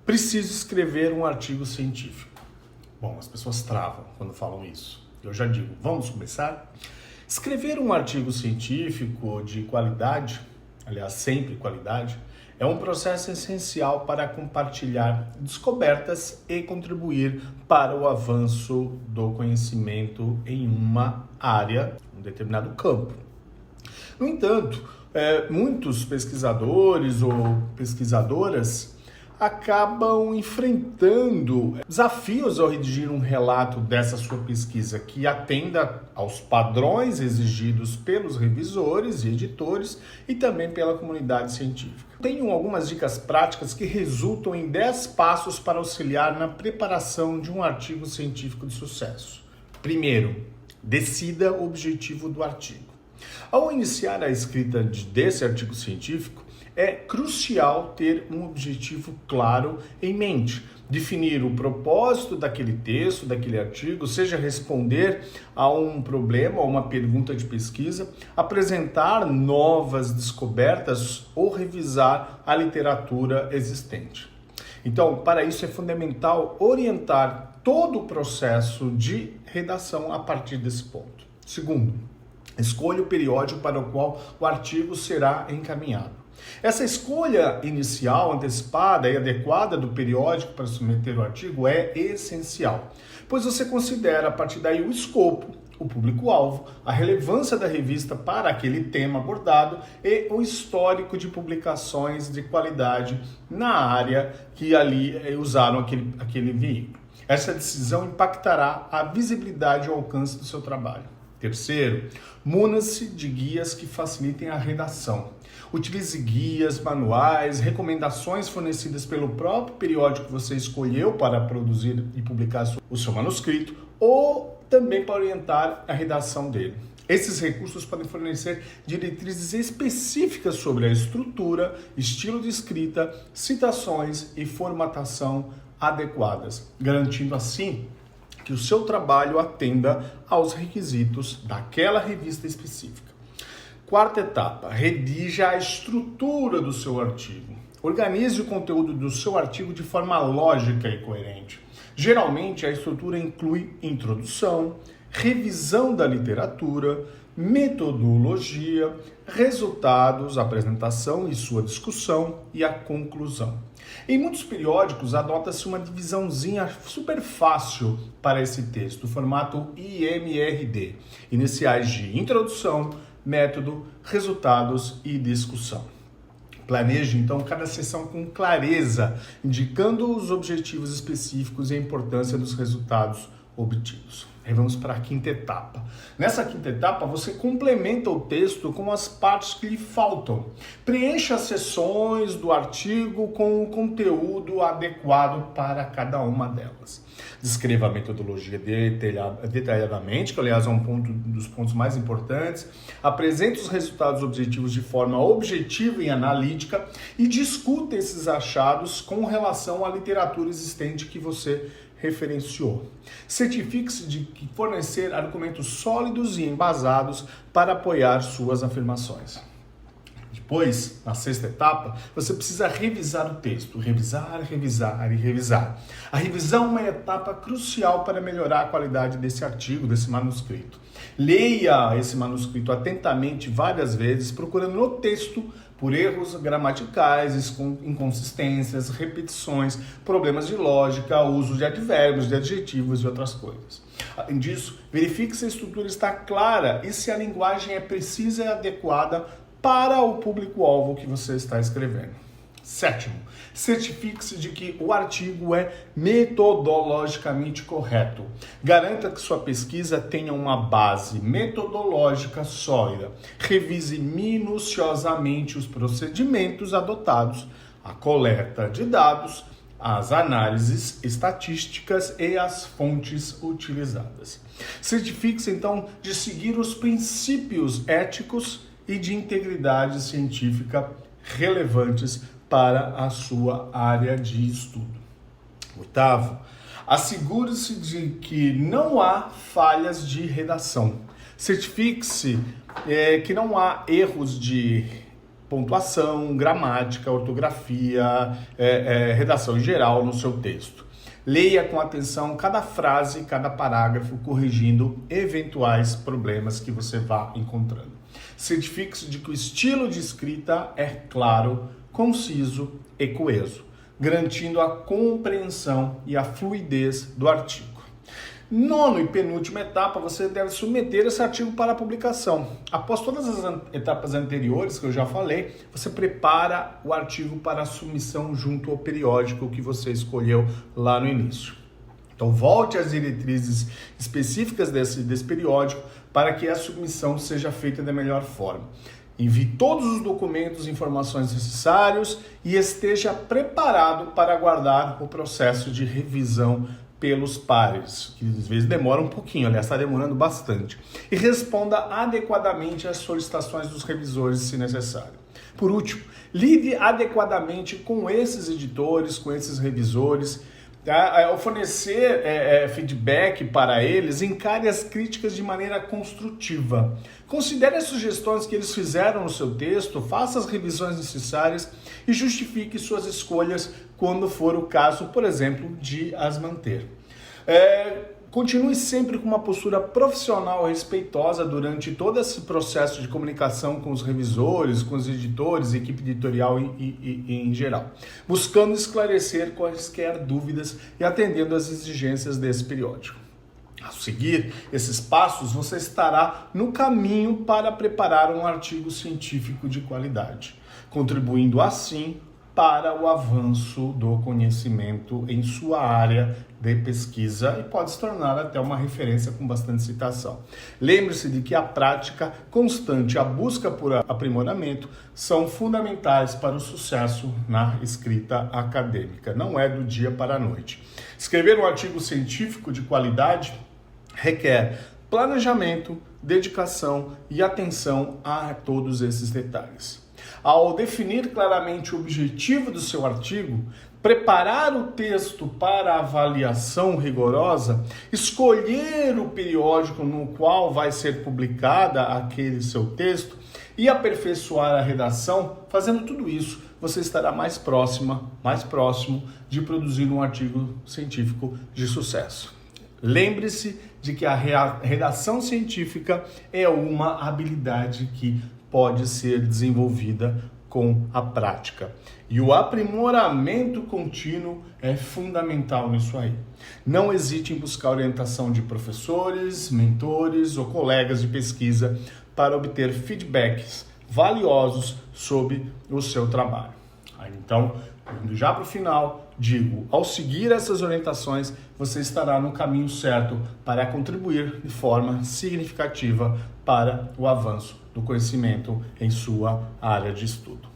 Preciso escrever um artigo científico. Bom, as pessoas travam quando falam isso. Eu já digo, vamos começar? Escrever um artigo científico de qualidade, aliás, sempre qualidade, é um processo essencial para compartilhar descobertas e contribuir para o avanço do conhecimento em uma área, um determinado campo. No entanto, muitos pesquisadores ou pesquisadoras acabam enfrentando desafios ao redigir um relato dessa sua pesquisa que atenda aos padrões exigidos pelos revisores e editores e também pela comunidade científica. Tenho algumas dicas práticas que resultam em 10 passos para auxiliar na preparação de um artigo científico de sucesso. Primeiro, decida o objetivo do artigo. Ao iniciar a escrita desse artigo científico, é crucial ter um objetivo claro em mente. Definir o propósito daquele texto, daquele artigo, seja responder a um problema ou uma pergunta de pesquisa, apresentar novas descobertas ou revisar a literatura existente. Então, para isso é fundamental orientar todo o processo de redação a partir desse ponto. Segundo, escolha o periódico para o qual o artigo será encaminhado. Essa escolha inicial, antecipada e adequada do periódico para submeter o artigo é essencial, pois você considera a partir daí o escopo, o público-alvo, a relevância da revista para aquele tema abordado e o histórico de publicações de qualidade na área que ali usaram aquele veículo. Essa decisão impactará a visibilidade e o alcance do seu trabalho. Terceiro, muna-se de guias que facilitem a redação. Utilize guias, manuais, recomendações fornecidas pelo próprio periódico que você escolheu para produzir e publicar o seu manuscrito ou também para orientar a redação dele. Esses recursos podem fornecer diretrizes específicas sobre a estrutura, estilo de escrita, citações e formatação adequadas, garantindo assim que o seu trabalho atenda aos requisitos daquela revista específica. Quarta etapa, redija a estrutura do seu artigo. Organize o conteúdo do seu artigo de forma lógica e coerente. Geralmente, a estrutura inclui introdução, revisão da literatura, metodologia, resultados, apresentação e sua discussão e a conclusão. Em muitos periódicos, adota-se uma divisãozinha super fácil para esse texto, o formato IMRD, iniciais de introdução, método, resultados e discussão. Planeje, então, cada sessão com clareza, indicando os objetivos específicos e a importância dos resultados obtidos. Aí vamos para a quinta etapa. Nessa quinta etapa, você complementa o texto com as partes que lhe faltam. Preencha as seções do artigo com o conteúdo adequado para cada uma delas. Descreva a metodologia detalhadamente, que aliás é um dos pontos mais importantes. Apresente os resultados objetivos de forma objetiva e analítica e discuta esses achados com relação à literatura existente que você referenciou. Certifique-se de fornecer argumentos sólidos e embasados para apoiar suas afirmações. Depois, na sexta etapa, você precisa revisar o texto. Revisar, revisar e revisar. A revisão é uma etapa crucial para melhorar a qualidade desse artigo, desse manuscrito. Leia esse manuscrito atentamente várias vezes, procurando no texto por erros gramaticais, inconsistências, repetições, problemas de lógica, uso de advérbios, de adjetivos e outras coisas. Além disso, verifique se a estrutura está clara e se a linguagem é precisa e adequada para o público-alvo que você está escrevendo. Sétimo, certifique-se de que o artigo é metodologicamente correto. Garanta que sua pesquisa tenha uma base metodológica sólida. Revise minuciosamente os procedimentos adotados, a coleta de dados, as análises estatísticas e as fontes utilizadas. Certifique-se, então, de seguir os princípios éticos e de integridade científica relevantes para a sua área de estudo. Oitavo, assegure-se de que não há falhas de redação. Certifique-se que não há erros de pontuação, gramática, ortografia, redação em geral no seu texto. Leia com atenção cada frase, cada parágrafo, corrigindo eventuais problemas que você vá encontrando. Certifique-se de que o estilo de escrita é claro, conciso e coeso, garantindo a compreensão e a fluidez do artigo. Nono e penúltima etapa, você deve submeter esse artigo para a publicação. Após todas as etapas anteriores que eu já falei, você prepara o artigo para a submissão junto ao periódico que você escolheu lá no início. Então volte às diretrizes específicas desse periódico para que a submissão seja feita da melhor forma. Envie todos os documentos e informações necessários e esteja preparado para aguardar o processo de revisão pelos pares, que às vezes demora um pouquinho, aliás, está demorando bastante. E responda adequadamente às solicitações dos revisores, se necessário. Por último, lide adequadamente com esses editores, com esses revisores. Ao fornecer feedback para eles, encare as críticas de maneira construtiva. Considere as sugestões que eles fizeram no seu texto, faça as revisões necessárias e justifique suas escolhas quando for o caso, por exemplo, de as manter. Continue sempre com uma postura profissional e respeitosa durante todo esse processo de comunicação com os revisores, com os editores, equipe editorial e em geral, buscando esclarecer quaisquer dúvidas e atendendo às exigências desse periódico. Ao seguir esses passos, você estará no caminho para preparar um artigo científico de qualidade, contribuindo assim para o avanço do conhecimento em sua área de pesquisa e pode se tornar até uma referência com bastante citação. Lembre-se de que a prática constante e a busca por aprimoramento são fundamentais para o sucesso na escrita acadêmica. Não é do dia para a noite. Escrever um artigo científico de qualidade requer planejamento, dedicação e atenção a todos esses detalhes. Ao definir claramente o objetivo do seu artigo, preparar o texto para avaliação rigorosa, escolher o periódico no qual vai ser publicada aquele seu texto e aperfeiçoar a redação, fazendo tudo isso, você estará mais próximo de produzir um artigo científico de sucesso. Lembre-se de que a redação científica é uma habilidade que pode ser desenvolvida com a prática. E o aprimoramento contínuo é fundamental nisso aí. Não hesite em buscar orientação de professores, mentores ou colegas de pesquisa para obter feedbacks valiosos sobre o seu trabalho. Então, indo já para o final, digo, ao seguir essas orientações, você estará no caminho certo para contribuir de forma significativa para o avanço do conhecimento em sua área de estudo.